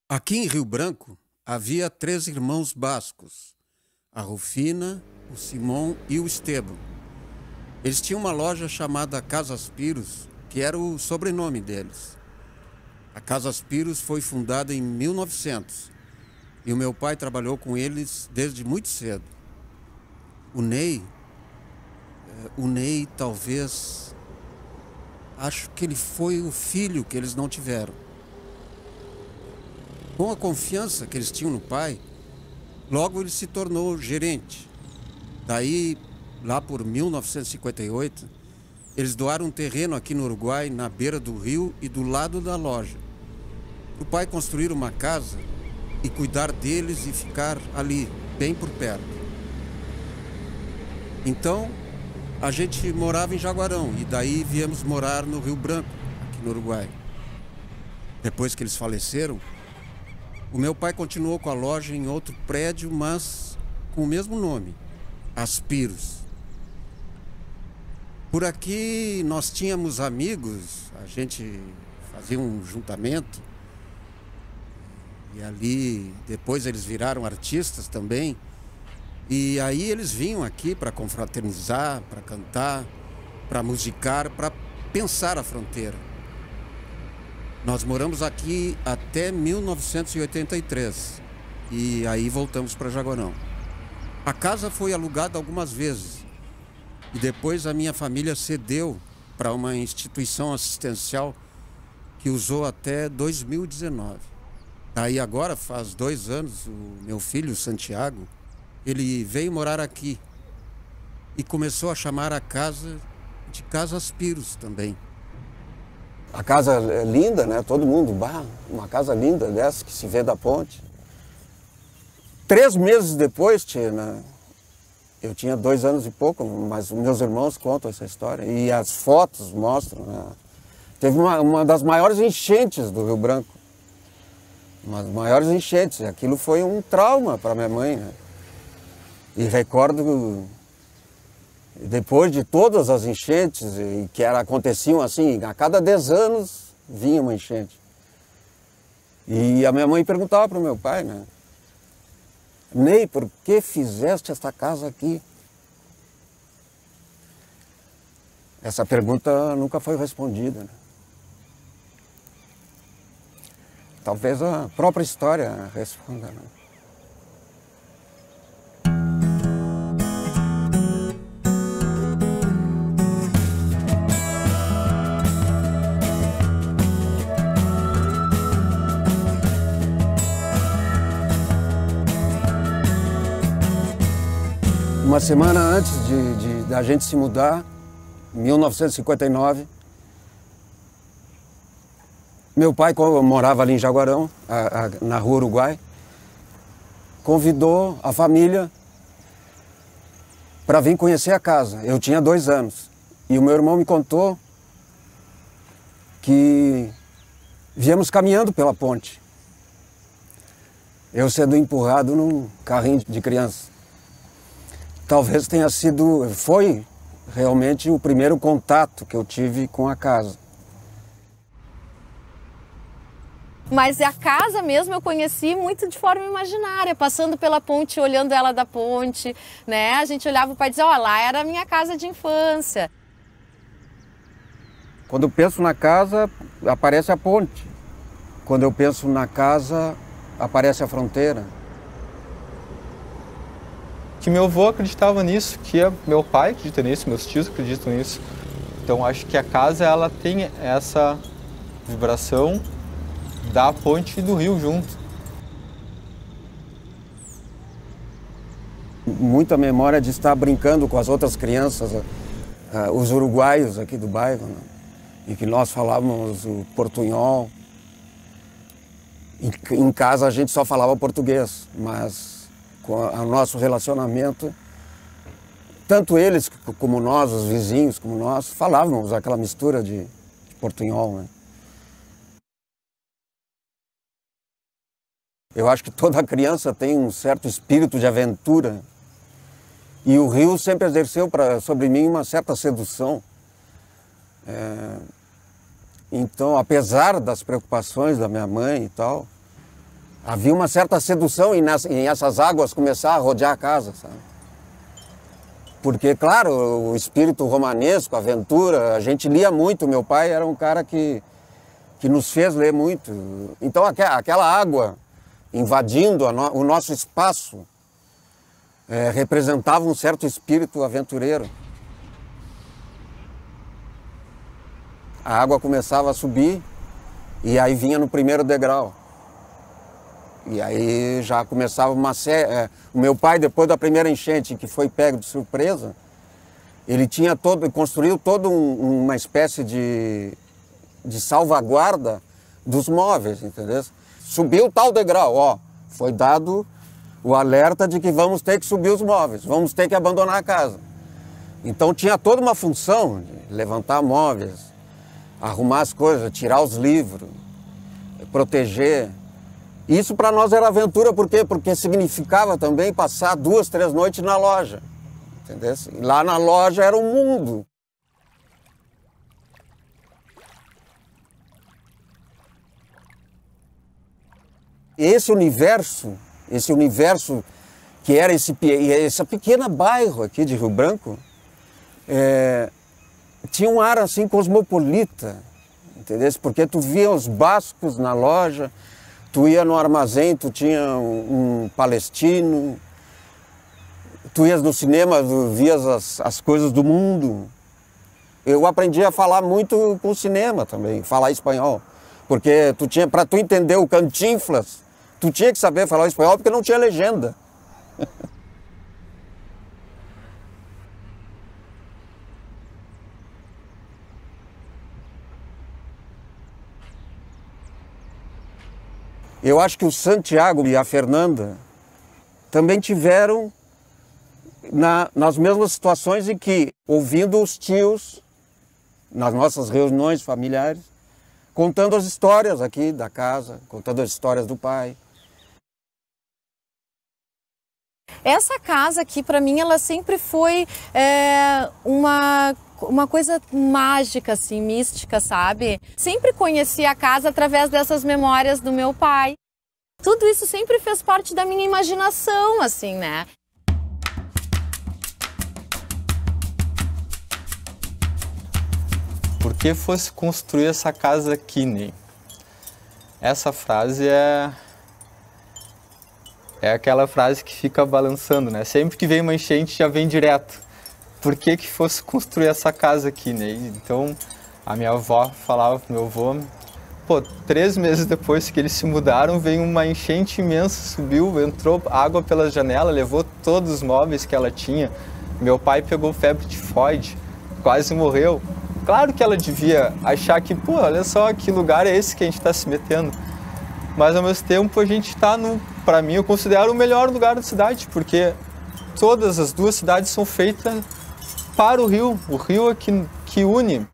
Aqui em Rio Branco havia 3 irmãos bascos, a Rufina, o Simão e o Esteban. Eles tinham uma loja chamada Casas Piros, que era o sobrenome deles. A Casas Piros foi fundada em 1900 e o meu pai trabalhou com eles desde muito cedo. O Ney, talvez, acho que ele foi o filho que eles não tiveram. Com a confiança que eles tinham no pai, logo ele se tornou gerente. Daí, lá por 1958, eles doaram um terreno aqui no Uruguai, na beira do rio e do lado da loja. O pai construir uma casa e cuidar deles e ficar ali, bem por perto. Então, a gente morava em Jaguarão e daí viemos morar no Rio Branco, aqui no Uruguai. Depois que eles faleceram, o meu pai continuou com a loja em outro prédio, mas com o mesmo nome, Aspiros. Por aqui nós tínhamos amigos, a gente fazia um juntamento. E ali, depois eles viraram artistas também. E aí eles vinham aqui para confraternizar, para cantar, para musicar, para pensar a fronteira. Nós moramos aqui até 1983 e aí voltamos para Jaguarão. A casa foi alugada algumas vezes e depois a minha família cedeu para uma instituição assistencial que usou até 2019. Aí agora, faz 2 anos, o meu filho, Santiago, ele veio morar aqui e começou a chamar a casa de Casas Piros também. A casa é linda, né? Todo mundo, uma casa linda dessa que se vê da ponte. 3 meses depois, eu tinha 2 anos e pouco, mas meus irmãos contam essa história e as fotos mostram, né? Teve uma das maiores enchentes do Rio Branco. Uma das maiores enchentes. Aquilo foi um trauma para minha mãe, né? E recordo, depois de todas as enchentes, que aconteciam assim, a cada 10 anos vinha uma enchente. E a minha mãe perguntava para o meu pai, né? Ney, por que fizeste esta casa aqui? Essa pergunta nunca foi respondida, né? Talvez a própria história responda, né? Uma semana antes da gente se mudar, em 1959, meu pai, como morava ali em Jaguarão, na Rua Uruguai, convidou a família para vir conhecer a casa. Eu tinha 2 anos. E o meu irmão me contou que viemos caminhando pela ponte. Eu sendo empurrado num carrinho de criança. Talvez foi realmente o primeiro contato que eu tive com a casa. Mas a casa mesmo eu conheci muito de forma imaginária, passando pela ponte, olhando ela da ponte, né? A gente olhava o pai e dizia, ó, lá era a minha casa de infância. Quando eu penso na casa, aparece a ponte. Quando eu penso na casa, aparece a fronteira. Que meu avô acreditava nisso, que meu pai acredita nisso, meus tios acreditam nisso. Então acho que a casa ela tem essa vibração da ponte e do rio junto. Muita memória de estar brincando com as outras crianças, os uruguaios aqui do bairro, né? E que nós falávamos o portunhol. Em casa a gente só falava português, mas com o nosso relacionamento, tanto eles como nós, os vizinhos como nós, falávamos aquela mistura de portunhol, né? Eu acho que toda criança tem um certo espírito de aventura. E o rio sempre exerceu sobre mim uma certa sedução. Então, apesar das preocupações da minha mãe e tal, Havia uma certa sedução em essas águas começar a rodear a casa, sabe? Porque, claro, o espírito romanesco, a aventura, a gente lia muito. Meu pai era um cara que nos fez ler muito. Então, aquela água invadindo o nosso espaço representava um certo espírito aventureiro. A água começava a subir e aí vinha no primeiro degrau. E aí já começava uma série. O meu pai, depois da primeira enchente, que foi pego de surpresa, ele construiu toda uma espécie de salvaguarda dos móveis, entendeu? Subiu tal degrau, ó, foi dado o alerta de que vamos ter que subir os móveis, vamos ter que abandonar a casa. Então tinha toda uma função de levantar móveis, arrumar as coisas, tirar os livros, proteger. Isso para nós era aventura, por quê? Porque significava também passar 2, 3 noites na loja, entendeu? E lá na loja era um mundo. Esse universo que era essa pequena bairro aqui de Rio Branco, tinha um ar assim cosmopolita, entendeu? Porque tu via os bascos na loja, tu ia no armazém, tu tinha um palestino, tu ias no cinema, tu vias as coisas do mundo. Eu aprendi a falar muito com o cinema também, falar espanhol. Porque para tu entender o Cantinflas, tu tinha que saber falar espanhol porque não tinha legenda. Eu acho que o Santiago e a Fernanda também tiveram nas mesmas situações em que, ouvindo os tios, nas nossas reuniões familiares, contando as histórias aqui da casa, contando as histórias do pai. Essa casa aqui, para mim, ela sempre foi uma coisa mágica, assim, mística, sabe? Sempre conheci a casa através dessas memórias do meu pai. Tudo isso sempre fez parte da minha imaginação, assim, né? Por que fosse construir essa casa aqui, Ney? Essa frase é aquela frase que fica balançando, né? Sempre que vem uma enchente já vem direto. Por que fosse construir essa casa aqui, né? Então, a minha avó falava pro meu avô, pô, 3 meses depois que eles se mudaram, veio uma enchente imensa, subiu, entrou água pela janela, levou todos os móveis que ela tinha. Meu pai pegou febre tifoide, quase morreu. Claro que ela devia achar que, pô, olha só, que lugar é esse que a gente está se metendo. Mas, ao mesmo tempo, a gente está para mim, eu considero o melhor lugar da cidade, porque todas as 2 cidades são feitas para o rio é que une.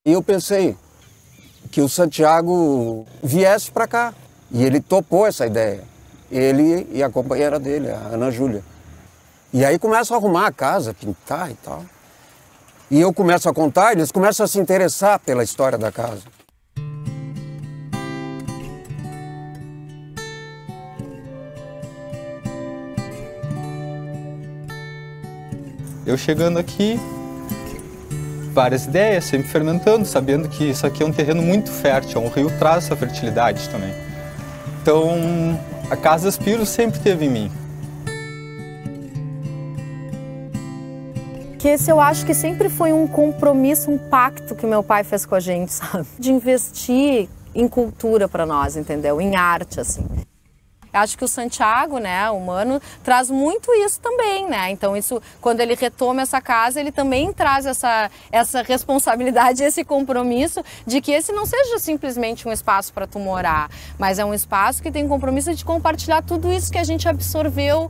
E eu pensei que o Santiago viesse para cá, e ele topou essa ideia. Ele e a companheira dele, a Ana Júlia. E aí começam a arrumar a casa, pintar e tal. E eu começo a contar, eles começam a se interessar pela história da casa. Eu chegando aqui, várias ideias, sempre fermentando, sabendo que isso aqui é um terreno muito fértil, um rio traz essa fertilidade também. Então, a Casa Aspiro sempre teve em mim. Que esse eu acho que sempre foi um compromisso, um pacto que meu pai fez com a gente, sabe? De investir em cultura para nós, entendeu? Em arte, assim. Eu acho que o Santiago, né, o Mano, traz muito isso também, né? Então isso, quando ele retoma essa casa, ele também traz essa responsabilidade, esse compromisso de que esse não seja simplesmente um espaço para tu morar, mas é um espaço que tem compromisso de compartilhar tudo isso que a gente absorveu.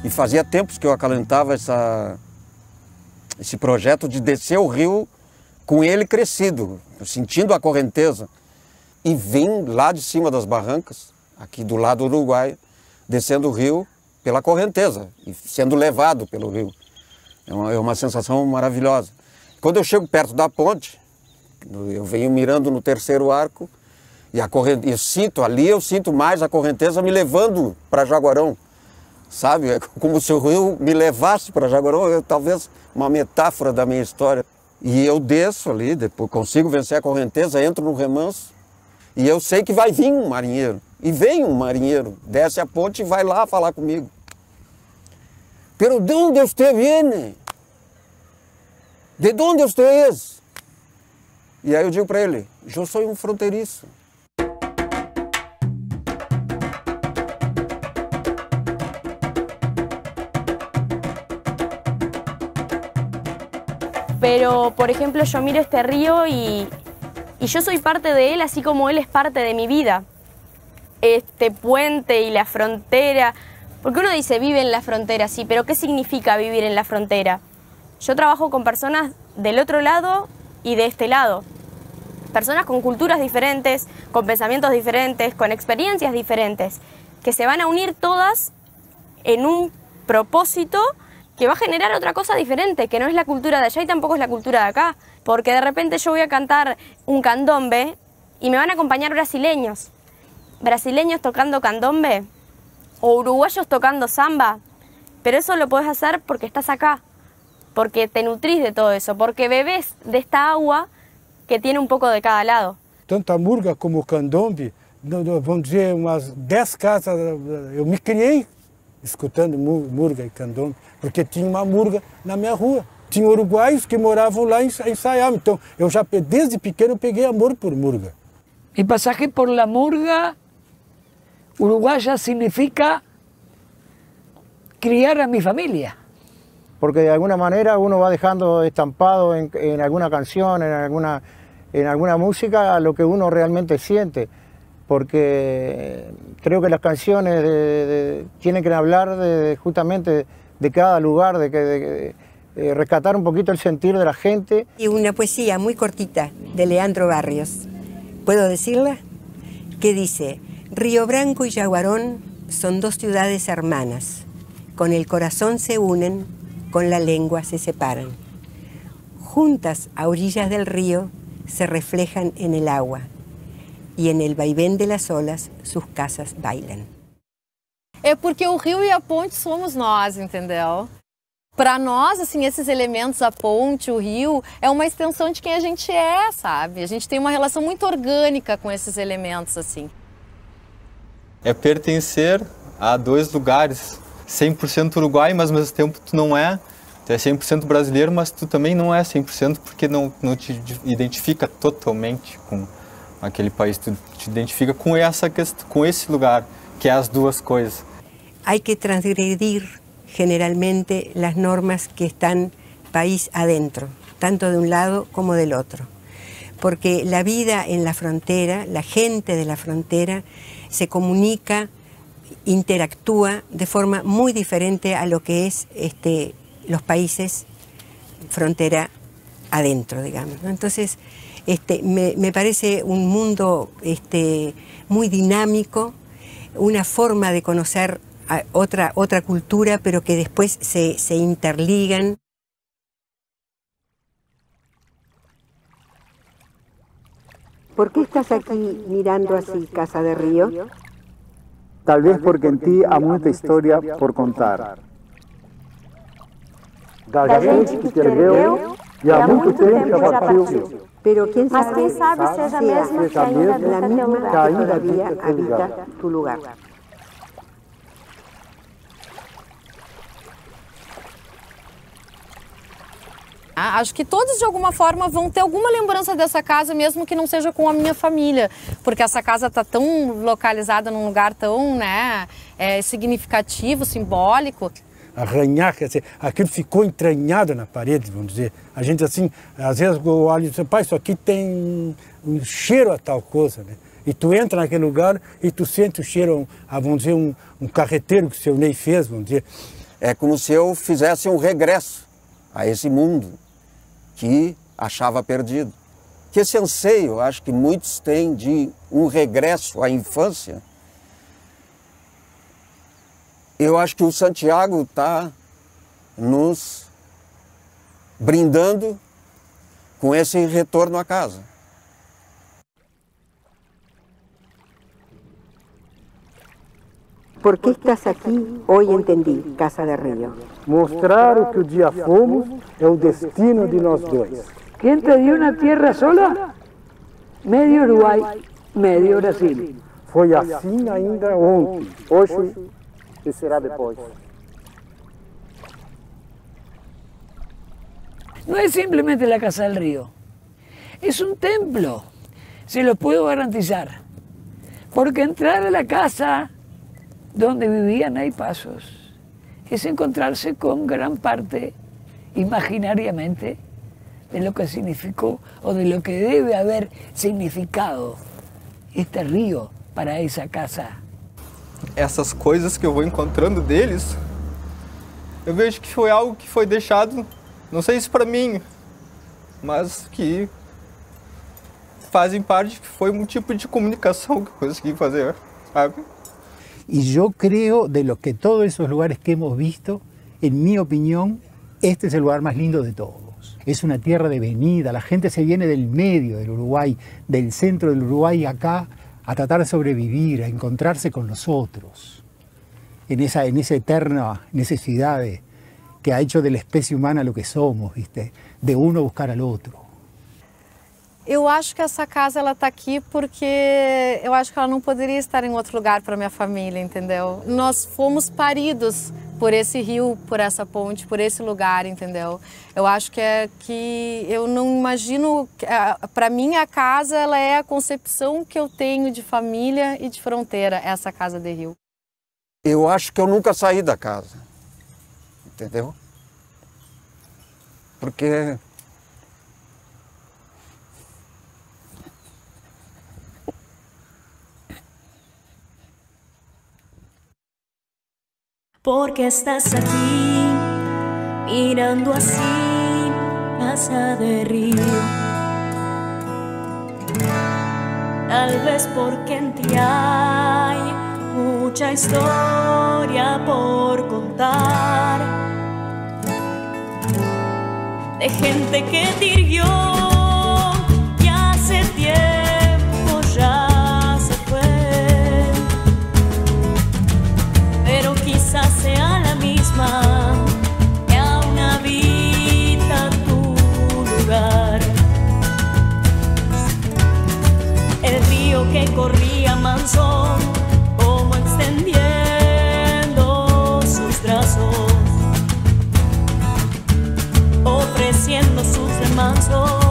E fazia tempos que eu acalentava esse projeto de descer o rio com ele crescido, sentindo a correnteza, e vim lá de cima das barrancas, aqui do lado do Uruguai, descendo o rio pela correnteza, e sendo levado pelo rio. É uma sensação maravilhosa. Quando eu chego perto da ponte, eu venho mirando no terceiro arco, e eu sinto mais a correnteza me levando para Jaguarão, sabe? É como se o rio me levasse para Jaguarão, talvez uma metáfora da minha história. E eu desço ali, depois consigo vencer a correnteza, entro no remanso, e eu sei que vai vir um marinheiro. E vem um marinheiro, desce a ponte e vai lá falar comigo. Pero de onde você viene? De onde você é? E aí eu digo para ele, eu sou um fronteiriço. Pero, por ejemplo, yo miro este río y yo soy parte de él, así como él es parte de mi vida. Este puente y la frontera, porque uno dice vive en la frontera, sí, pero ¿qué significa vivir en la frontera? Yo trabajo con personas del otro lado y de este lado. Personas con culturas diferentes, con pensamientos diferentes, con experiencias diferentes, que se van a unir todas en un propósito que va a generar otra cosa diferente, que no es la cultura de allá y tampoco es la cultura de acá. Porque de repente yo voy a cantar un candombe y me van a acompañar brasileños. Brasileños tocando candombe o uruguayos tocando samba. Pero eso lo podés hacer porque estás acá, porque te nutrís de todo eso, porque bebés de esta agua que tiene un poco de cada lado. Tanto a murga como o candombe, vamos dizer, umas 10 casas, eu me criei escutando murga e candombe, porque tinha uma murga na minha rua. Tinha uruguaios que moravam lá e ensaiavam. Então, eu já desde pequeno peguei amor por murga. Mi pasaje por la murga uruguaya significa criar a mi familia. Porque de alguna manera uno va dejando estampado en alguna canción, en alguna música, lo que uno realmente siente. Porque creo que las canciones tienen que hablar justamente de cada lugar, de rescatar un poquito el sentir de la gente. Y una poesía muy cortita de Leandro Barrios, ¿puedo decirla? Que dice: Río Branco y Jaguarón son dos ciudades hermanas, con el corazón se unen, con la lengua se separan. Juntas a orillas del río se reflejan en el agua, e en el vaivén de las olas sus casas bailan. É porque o rio e a ponte somos nós, entendeu? Para nós, assim, esses elementos, a ponte, o rio, é uma extensão de quem a gente é, sabe? A gente tem uma relação muito orgânica com esses elementos, assim. É pertencer a dois lugares, 100% Uruguai, mas ao mesmo tempo tu não é. Tu é 100% brasileiro, mas tu também não é 100% porque não te identifica totalmente com aquele país, tu te identifica com essa questão, com esse lugar, que é as duas coisas. Hay que transgredir generalmente las normas que están país adentro, tanto de un lado como del otro. Porque la vida en la frontera, la gente de la frontera, se comunica, interactúa de forma muy diferente a lo que es los países frontera adentro, digamos, ¿no? Entonces, me parece un mundo muy dinámico, una forma de conocer a otra cultura, pero que después se interligan. ¿Por qué estás aquí mirando así, Casa de Río? Tal vez porque en ti há muita história por contar. Da gente que escreveu e há muito tempo já partiu. Pero quién Mas quem sabe seja mesmo que ainda habita tu lugar. Acho que todos, de alguma forma, vão ter alguma lembrança dessa casa, mesmo que não seja com a minha família, porque essa casa está tão localizada num lugar tão, né, significativo, simbólico. Arranhar, quer dizer, aquilo ficou entranhado na parede, vamos dizer. A gente, assim, às vezes eu olho e digo, pai, isso aqui tem um cheiro a tal coisa, né? E tu entra naquele lugar e tu sente o cheiro, vamos dizer, um carreteiro que o seu Ney fez, vamos dizer. É como se eu fizesse um regresso a esse mundo que achava perdido. Que esse anseio, acho que muitos têm, de um regresso à infância. Eu acho que o Santiago está nos brindando com esse retorno à casa. ¿Por qué estás aquí? Hoy entendí, Casa de Río. Mostrar o que o dia fomos é o destino de nós dois. ¿Quién te dio una tierra sola? Medio Uruguay, medio Brasil. Foi assim ainda ontem, hoje e será depois. No es simplemente la Casa del Río, es un templo, se lo puedo garantizar. Porque entrar a la casa donde vivían Hay Pasos es encontrarse con gran parte, imaginariamente, de lo que significó o de lo que debe haber significado este río para essa casa. Essas coisas que eu vou encontrando deles, eu vejo que foi algo que foi deixado, não sei se para mim, mas que fazem parte, que foi um tipo de comunicação que eu consegui fazer, sabe? Y yo creo, de los que todos esos lugares que hemos visto, en mi opinión, este es el lugar más lindo de todos. Es una tierra de venida, la gente se viene del medio del Uruguay, del centro del Uruguay acá, a tratar de sobrevivir, a encontrarse con los otros, en esa eterna necesidad que ha hecho de la especie humana lo que somos, ¿viste? De uno buscar al otro. Eu acho que essa casa ela tá aqui porque eu acho que ela não poderia estar em outro lugar para minha família, entendeu? Nós fomos paridos por esse rio, por essa ponte, por esse lugar, entendeu? Eu acho que eu não imagino, para mim a casa ela é a concepção que eu tenho de família e de fronteira, essa casa de rio. Eu acho que eu nunca saí da casa, entendeu? Porque porque estás aquí, mirando así, Casa de Río. Tal vez porque en ti hay mucha historia por contar, de gente que te hirió y hace tiempo ya se fue, pero quizás sea la misma que aún habita tu lugar. El río que corría manso, como extendiendo sus brazos, ofreciendo sus remansos.